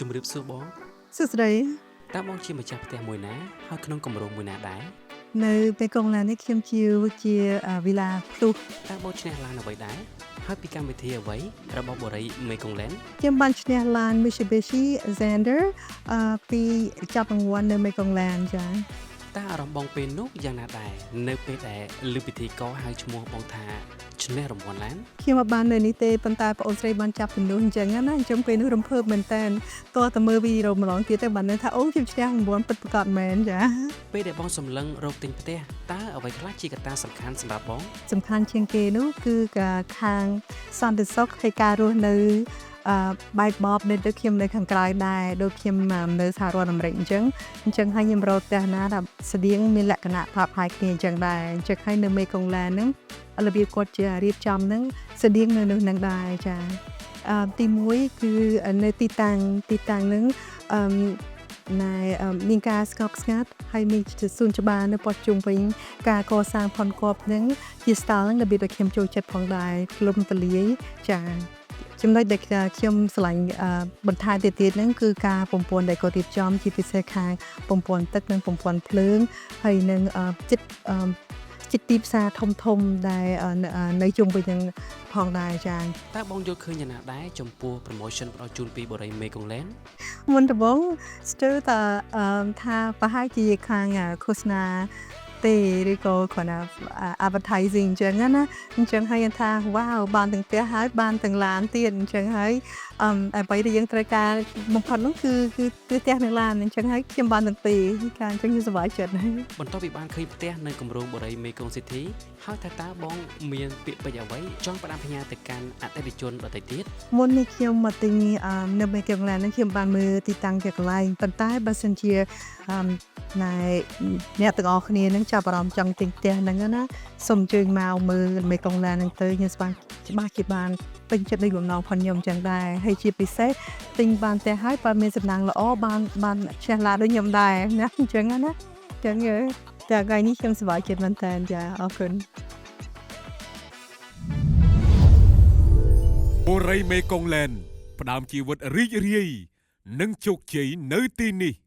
ជំរាបសួរបងសួស្តីតើបងជាម្ចាស់ផ្ទះមួយណាហើយក្នុងគម្រោងមួយណាដែរនៅពេលកុងឡាននេះខ្ញុំជាវីឡាផ្ទុះតើបងឈ្នះឡានអ្វីដែរហើយពីកម្មវិធីអ្វីរបស់បរិយ Mekongland ខ្ញុំបានឈ្នះឡាន Mitsubishi Xpander ពីចាប់រង្វាន់នៅ Mekongland ចា៎តើអារម្មណ៍បងពេលនោះយ៉ាងណាដែរនៅពេលដែលលើពិធីកហៅឈ្មោះបងថាឈ្នះរង្វាន់ឡានខ្ញុំមិនបាននៅនេះទេប៉ុន្តែបងអូនស្រីបានចាប់ជំនួសអញ្ចឹងណាអញ្ចឹងពេលនោះរំភើបមែនតើតោះតែមើលវីដេអូម្ដងទៀតទៅបានថាអូខ្ញុំឈ្នះរង្វាន់ពិតប្រាកដមែនចា៎ពេលដែលបងសម្លឹងរកទិញផ្ទះតើអ្វីខ្លះជាកត្តាសំខាន់សម្រាប់បងសំខាន់ជាងគេនោះគឺការខាងសន្តិសុខហើយការរស់នៅបែបបបនៅដូចខ្ញុំនៅខាងក្រៅដែរដូចខ្ញុំនៅសហរដ្ឋអាមេរិកអញ្ចឹងហើយខ្ញុំរកផ្ទះណាដែលស្តៀងមានលក្ខណៈផ្លាប់ផ្លាយគ្នាអញ្ចឹងដែរអញ្ចឹងហើយនៅមេកុងឡានហ្នឹងរបៀបគាត់ជារៀបចំហ្នឹងស្តៀងនៅនោះហ្នឹងដែរចាទី1គឺនៅទីតាំងហ្នឹងណែមានការស្កប់ស្ងាត់ហើយមានសួនច្បារនៅព័ទ្ធជុំវិញការកសាងផនគប់ហ្នឹងជា style ហ្នឹងរបៀបដែលខ្ញុំចូលចិត្តផងដែរលំទលាយចាចំណុចដែលខ្ញុំឆ្លាញ់បន្ថែមទៀតហ្នឹងគឺការពំពន់ដែលគាត់រៀបចំជាពិសេសខាងពំពន់ទឹកនិងពំពន់ភ្លើងហើយនឹងចិត្តទីផ្សារធំដែលនៅជុំវិញនឹងផងដែរចា៎តើបងយល់ឃើញយ៉ាងណាដែរចំពោះ promotion ផ្ដល់ជូនពីបរិយ Mekongland មុនដំបូងស្ទើរតែថាប្រហែលជាខាងឃោសនាទេឬក៏គាត់ណា advertising អញ្ចឹងណាអញ្ចឹងហើយថាវ៉ាវបានទាំងផ្ទះហើយបានទាំងឡានទៀតអញ្ចឹងហើយអ្វីដែលយើងត្រូវការបំផុតនោះគឺផ្ទះនិងឡានអញ្ចឹងហើយខ្ញុំបានទាំងពីរការអញ្ចឹងខ្ញុំសប្បាយចិត្តបន្ទាប់ពីបានឃើញផ្ទះនៅគម្រោងបរិយ Mekong City ហើយតើបងមានពាក្យពេចន៍អ្វីចង់ផ្ដាំផ្ញើទៅកាន់អតិថិជនដទៃទៀតមុននេះខ្ញុំមកទិញនៅ Mekongland ហ្នឹងខ្ញុំបានមើលទីតាំងជាកន្លែងប៉ុន្តែបើសិនជាអ្នកទាំងអស់គ្នានឹងចាប់អារម្មណ៍ចង់ទិញផ្ទះហ្នឹងណាសូមអញ្ជើញមកមើល Mekongland ហ្នឹងទៅខ្ញុំច្បាស់ជាបានពេញចិត្តនៃបំណងផងខ្ញុំចឹងដែរហើយជាពិសេសទិញបានផ្ទះហើយបើមានសំណាងល្អបានឈ្នះឡានដូចខ្ញុំដែរណាអញ្ចឹងណាចឹងតែថ្ងៃនេះខ្ញុំសប្បាយចិត្តមែនតើចាអរគុណបូរី Mekongland ផ្ដើមជីវិតរីករាយនិងជោគជ័យនៅទីនេះ